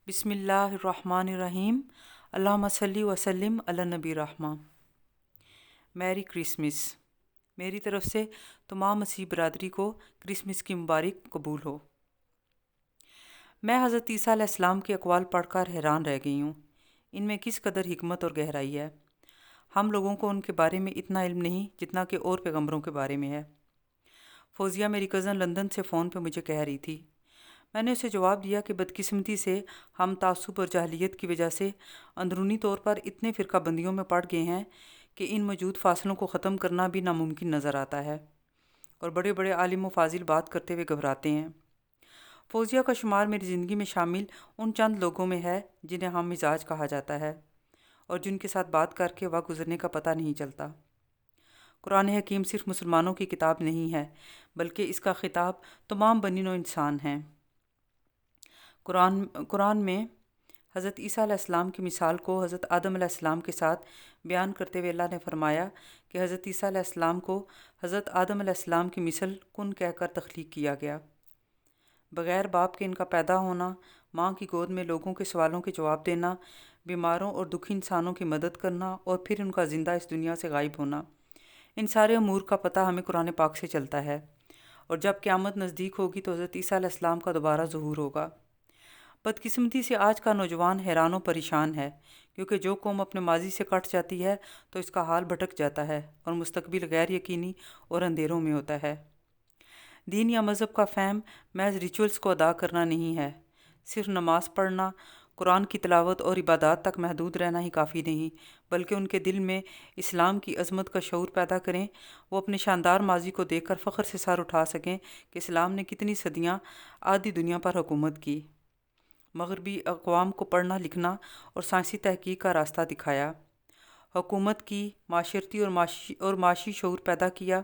بسم اللہ الرحمن الرحیم۔ اللہم صلی وسلم علی نبی رحمہ۔ میری کرسمس۔ میری طرف سے تمام مسیح برادری کو کرسمس کی مبارک قبول ہو۔ میں حضرت عیسیٰ علیہ السلام کے اقوال پڑھ کر حیران رہ گئی ہوں۔ ان میں کس قدر حکمت اور گہرائی ہے۔ ہم لوگوں کو ان کے بارے میں اتنا علم نہیں جتنا کہ اور پیغمبروں کے بارے میں ہے۔ فوزیہ میری کزن لندن سے فون پہ مجھے کہہ رہی تھی۔ میں نے اسے جواب دیا کہ بدقسمتی سے ہم تعصب اور جاہلیت کی وجہ سے اندرونی طور پر اتنے فرقہ بندیوں میں پڑ گئے ہیں کہ ان موجود فاصلوں کو ختم کرنا بھی ناممکن نظر آتا ہے، اور بڑے بڑے عالم و فاضل بات کرتے ہوئے گھبراتے ہیں۔ فوزیہ کا شمار میری زندگی میں شامل ان چند لوگوں میں ہے جنہیں ہم مزاج کہا جاتا ہے، اور جن کے ساتھ بات کر کے وقت گزرنے کا پتہ نہیں چلتا۔ قرآن حکیم صرف مسلمانوں کی کتاب نہیں ہے، بلکہ اس کا خطاب تمام بنی نوع انسان ہیں۔ قرآن میں حضرت عیسیٰ علیہ السلام کی مثال کو حضرت آدم علیہ السلام کے ساتھ بیان کرتے ہوئے اللہ نے فرمایا کہ حضرت عیسیٰ علیہ السلام کو حضرت آدم علیہ السلام کی مثل کن کہہ کر تخلیق کیا گیا۔ بغیر باپ کے ان کا پیدا ہونا، ماں کی گود میں لوگوں کے سوالوں کے جواب دینا، بیماروں اور دکھی انسانوں کی مدد کرنا، اور پھر ان کا زندہ اس دنیا سے غائب ہونا، ان سارے امور کا پتہ ہمیں قرآن پاک سے چلتا ہے۔ اور جب قیامت نزدیک ہوگی تو حضرت عیسیٰ علیہ السلام کا دوبارہ ظہور ہوگا۔ بدقسمتی سے آج کا نوجوان حیران و پریشان ہے، کیونکہ جو قوم اپنے ماضی سے کٹ جاتی ہے تو اس کا حال بھٹک جاتا ہے اور مستقبل غیر یقینی اور اندھیروں میں ہوتا ہے۔ دین یا مذہب کا فہم محض ریچولز کو ادا کرنا نہیں ہے۔ صرف نماز پڑھنا، قرآن کی تلاوت اور عبادات تک محدود رہنا ہی کافی نہیں، بلکہ ان کے دل میں اسلام کی عظمت کا شعور پیدا کریں، وہ اپنے شاندار ماضی کو دیکھ کر فخر سے سر اٹھا سکیں کہ اسلام نے کتنی صدیاں آدھی دنیا پر حکومت کی، مغربی اقوام کو پڑھنا لکھنا اور سائنسی تحقیق کا راستہ دکھایا، حکومت کی، معاشرتی اور معاشی شعور پیدا کیا۔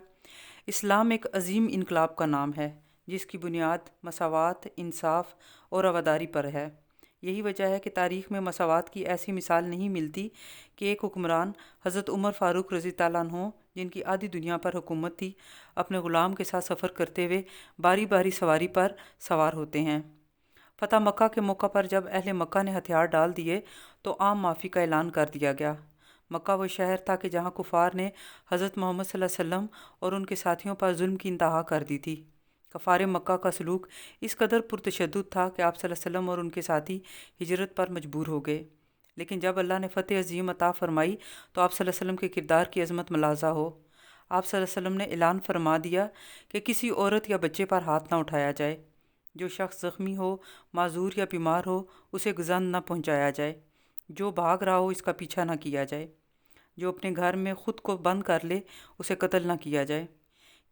اسلام ایک عظیم انقلاب کا نام ہے جس کی بنیاد مساوات، انصاف اور رواداری پر ہے۔ یہی وجہ ہے کہ تاریخ میں مساوات کی ایسی مثال نہیں ملتی کہ ایک حکمران حضرت عمر فاروق رضی اللہ عنہ، جن کی آدھی دنیا پر حکومت تھی، اپنے غلام کے ساتھ سفر کرتے ہوئے باری باری سواری پر سوار ہوتے ہیں۔ فتح مکہ کے موقع پر جب اہل مکہ نے ہتھیار ڈال دیے تو عام معافی کا اعلان کر دیا گیا۔ مکہ وہ شہر تھا کہ جہاں کفار نے حضرت محمد صلی اللہ علیہ وسلم اور ان کے ساتھیوں پر ظلم کی انتہا کر دی تھی۔ کفار مکہ کا سلوک اس قدر پرتشدد تھا کہ آپ صلی اللہ علیہ وسلم اور ان کے ساتھی ہجرت پر مجبور ہو گئے، لیکن جب اللہ نے فتح عظیم عطا فرمائی تو آپ صلی اللہ علیہ وسلم کے کردار کی عظمت ملاحظہ ہو۔ آپ صلی اللہ علیہ وسلم نے اعلان فرما دیا کہ کسی عورت یا بچے پر ہاتھ نہ اٹھایا جائے، جو شخص زخمی ہو، معذور یا بیمار ہو، اسے گزند نہ پہنچایا جائے، جو بھاگ رہا ہو اس کا پیچھا نہ کیا جائے، جو اپنے گھر میں خود کو بند کر لے اسے قتل نہ کیا جائے،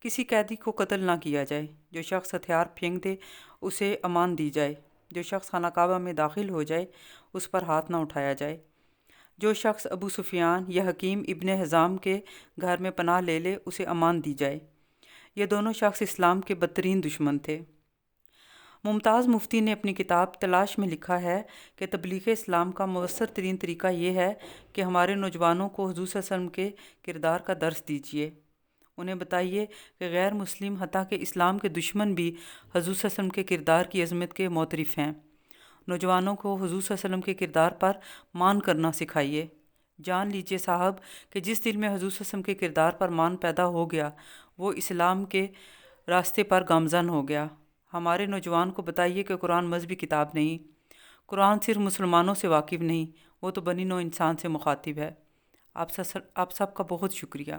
کسی قیدی کو قتل نہ کیا جائے، جو شخص ہتھیار پھینک دے اسے امان دی جائے، جو شخص خانہ کعبہ میں داخل ہو جائے اس پر ہاتھ نہ اٹھایا جائے، جو شخص ابو سفیان یا حکیم ابن حزام کے گھر میں پناہ لے لے اسے امان دی جائے۔ یہ دونوں شخص اسلام کے بدترین دشمن تھے۔ ممتاز مفتی نے اپنی کتاب تلاش میں لکھا ہے کہ تبلیغ اسلام کا مؤثر ترین طریقہ یہ ہے کہ ہمارے نوجوانوں کو حضور صلی اللہ علیہ وسلم کے کردار کا درس دیجیے۔ انہیں بتائیے کہ غیر مسلم حتیٰ کہ اسلام کے دشمن بھی حضور صلی اللہ علیہ وسلم کے کردار کی عظمت کے معترف ہیں۔ نوجوانوں کو حضور صلی اللہ علیہ وسلم کے کردار پر مان کرنا سکھائیے۔ جان لیجئے صاحب کہ جس دل میں حضور صلی اللہ علیہ وسلم کے کردار پر مان پیدا ہو گیا وہ اسلام کے راستے پر گامزن ہو گیا۔ ہمارے نوجوان کو بتائیے کہ قرآن مذہبی کتاب نہیں، قرآن صرف مسلمانوں سے واقف نہیں، وہ تو بنی نوع انسان سے مخاطب ہے۔ آپ سب کا بہت شکریہ۔